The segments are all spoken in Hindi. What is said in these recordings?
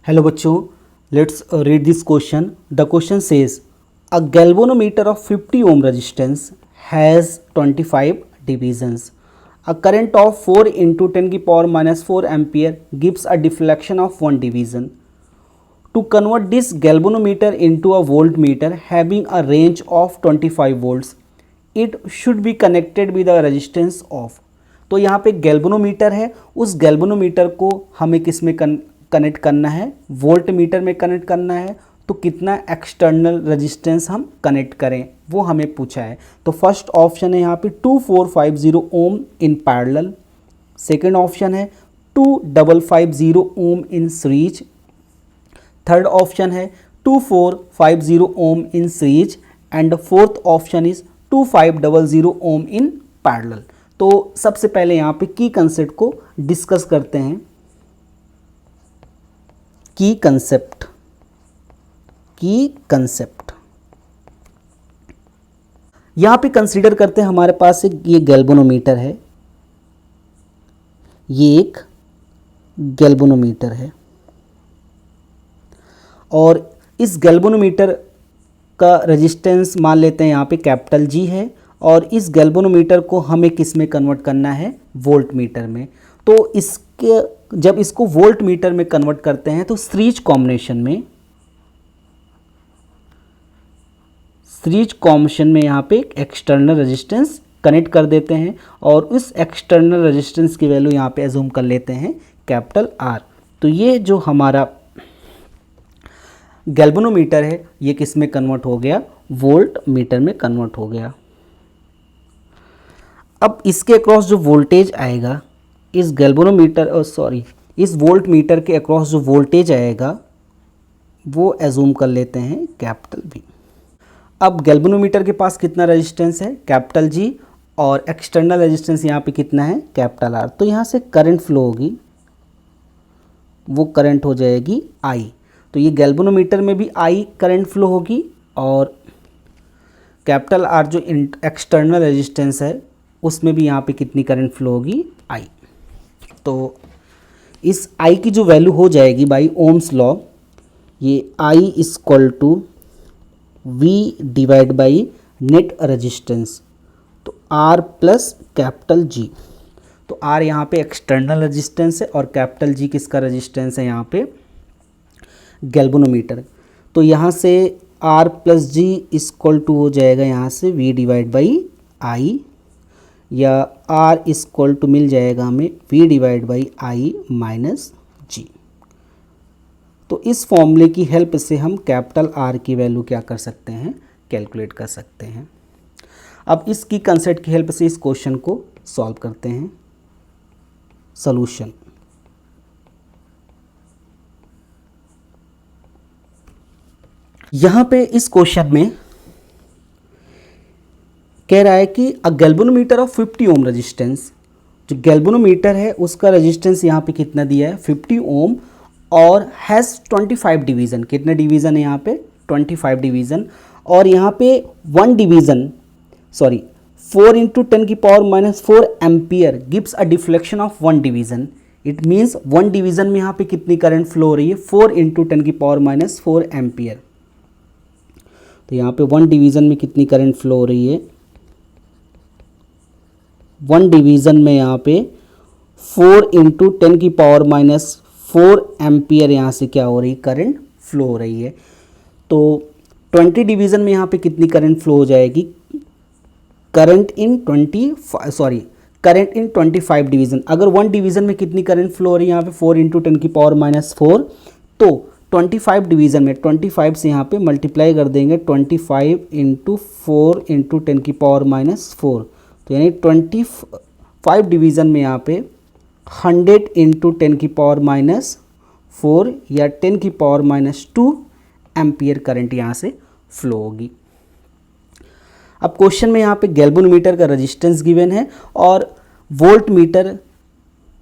Hello बच्चों, let's read this question. The question says a galvanometer of 50 ohm resistance has 25 divisions. A current of 4 into 10 की power minus 4 ampere gives a deflection of 1 division. To convert this galvanometer into a voltmeter having a range of 25 volts, it should be connected with a resistance of. तो यहाँ पे गैल्वेनोमीटर है, उस गैल्वेनोमीटर को हमें किस में कनेक्ट करना है, वोल्ट मीटर में कनेक्ट करना है। तो कितना एक्सटर्नल रेजिस्टेंस हम कनेक्ट करें वो हमें पूछा है। तो फर्स्ट ऑप्शन है यहाँ पे 2450 ohm in parallel, second option है 2550 ohm in series, third option है 2450 ohm in series and fourth option is 2500 ohm in parallel. तो सबसे पहले यहाँ पे की कंसेप्ट को डिस्कस करते हैं। की कंसेप्ट यहां पे कंसीडर करते हैं, हमारे पास एक ये गैल्वेनोमीटर है, ये एक गैल्वेनोमीटर है और इस गैल्वेनोमीटर का रेजिस्टेंस मान लेते हैं यहाँ पे कैपिटल जी है और इस गैल्वेनोमीटर को हमें किस में कन्वर्ट करना है, वोल्ट मीटर में। तो इसके जब इसको वोल्ट मीटर में कन्वर्ट करते हैं तो सीरीज कॉम्बिनेशन में यहाँ पे एक एक्सटर्नल रेजिस्टेंस कनेक्ट कर देते हैं और उस एक्सटर्नल रेजिस्टेंस की वैल्यू यहाँ पे एज्यूम कर लेते हैं कैपिटल आर। तो ये जो हमारा गैल्वेनोमीटर है ये किस में कन्वर्ट हो गया, वोल्ट मीटर में कन्वर्ट हो गया। अब इसके अक्रॉस जो वोल्टेज आएगा, इस गैल्वेनोमीटर इस वोल्ट मीटर के अक्रॉस जो वोल्टेज आएगा वो एज्यूम कर लेते हैं कैपिटल बी। अब गैल्वेनोमीटर के पास कितना रेजिस्टेंस है, कैपिटल जी, और एक्सटर्नल रेजिस्टेंस यहाँ पे कितना है, कैपिटल आर। तो यहाँ से करंट फ्लो होगी, वो करंट हो जाएगी आई। तो ये गैल्वेनोमीटर में भी आई करंट फ्लो होगी और कैपिटल आर जो एक्सटर्नल रेजिस्टेंस है उसमें भी यहाँ पे कितनी करंट फ्लो होगी, आई। तो इस I की जो वैल्यू हो जाएगी बाई ओम्स लॉ, ये I equal to V divide by net resistance, तो R प्लस कैपिटल G। तो R यहाँ पे एक्सटर्नल रेजिस्टेंस है और कैपिटल G किसका रेजिस्टेंस है, यहाँ पे गैल्वेनोमीटर। तो यहाँ से R plus G equal to हो जाएगा यहाँ से V डिवाइड बाई I, या R इक्वल टू मिल जाएगा हमें V divide by I minus G. तो इस फॉर्मूले की हेल्प से हम कैपिटल R की वैल्यू क्या कर सकते हैं, कैलकुलेट कर सकते हैं। अब इसकी कंसेप्ट की हेल्प से इस क्वेश्चन को सॉल्व करते हैं। सॉल्यूशन, यहाँ पे इस क्वेश्चन में कह रहा है कि अ गैल्वेनोमीटर ऑफ 50 ओम रेजिस्टेंस, जो गैल्वेनोमीटर है उसका रेजिस्टेंस यहाँ पे कितना दिया है, 50 ओम, और हैज़ 25 डिवीज़न। कितने डिवीज़न है यहाँ पे, 25 डिवीज़न। और यहाँ पे 1 डिवीज़न 4 इंटू 10 की power minus 4 ampere gives a deflection of 1 division. It means 1 division में यहाँ पे कितनी करंट फ्लो हो रही है, 4 इंटू 10 की पावर माइनस 4 एम्पियर। तो यहाँ पे 1 डिवीज़न में कितनी करंट फ्लो हो रही है, 1 डिवीज़न में यहाँ पे 4 इंटू 10 की पावर माइनस 4 एम्पियर यहाँ से क्या हो रही है, करंट फ्लो हो रही है। तो 20 डिवीज़न में यहाँ पे कितनी करंट फ्लो हो जाएगी, करंट इन 25 डिवीज़न। अगर 1 डिवीज़न में कितनी करंट फ्लो हो रही है यहाँ पे 4 इंटू 10 की पावर माइनस 4, तो 25 डिवीज़न में 25 से यहाँ पे मल्टीप्लाई कर देंगे, 25 इंटू 4 इंटू 10 की पावर माइनस 4, तो यानी 25 डिवीज़न में यहाँ पे 100 इंटू 10 की पावर माइनस 4 या 10 की पावर माइनस 2 एम्पियर करंट यहाँ से फ्लो होगी। अब क्वेश्चन में यहाँ पे गैल्वेनोमीटर का रेजिस्टेंस गिवन है और वोल्ट मीटर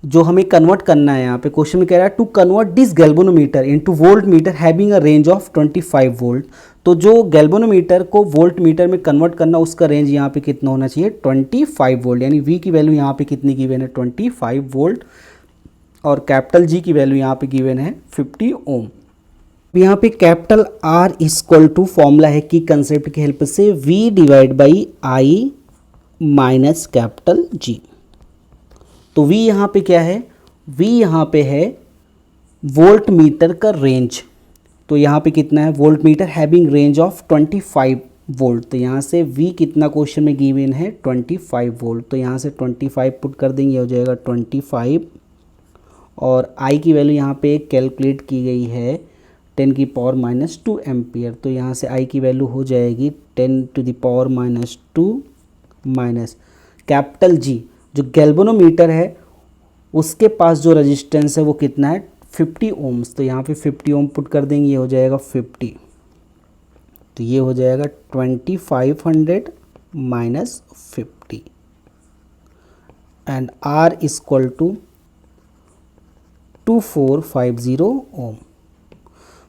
जो हमें कन्वर्ट करना है, यहाँ पे क्वेश्चन में कह रहा है to convert this galvanometer into volt meter having a range of 25 volt. तो जो गैल्वेनोमीटर को वोल्ट मीटर में कन्वर्ट करना उसका रेंज यहाँ पे कितना होना चाहिए, 25 वोल्ट, यानी V की वैल्यू यहाँ पे कितनी गिवन है, 25 वोल्ट। और कैपिटल जी की वैल्यू यहाँ पे गिवन है 50 ओम। यहाँ पे capital R equal to formula है की कंसेप्ट की हेल्प से V divide by I minus capital G. तो V यहाँ पे क्या है, V यहाँ पे है वोल्ट मीटर का रेंज। तो यहाँ पे कितना है, volt meter having range of 25 volt. तो यहाँ से V कितना क्वेश्चन में गिवन है 25 वोल्ट। तो यहाँ से 25 पुट कर देंगे, हो जाएगा 25 और I की वैल्यू यहाँ पे कैलकुलेट की गई है 10 की पावर माइनस 2 एम्पियर। तो यहाँ से I की वैल्यू हो जाएगी 10 to the power minus 2 minus capital G जो गैल्वेनोमीटर है उसके पास जो रेजिस्टेंस है वो कितना है 50 ओम्स। तो यहाँ पे 50 ओम पुट कर देंगे, ये हो जाएगा 50। तो ये हो जाएगा 2500 minus 50 and R equal to 2450 ohm.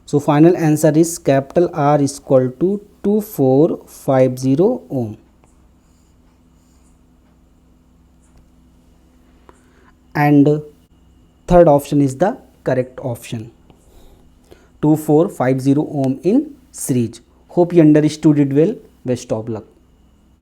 So final answer is capital R is equal to 2450 ohm and third option is the correct option, 2450 ohm in series. Hope you understood it well. Best of luck.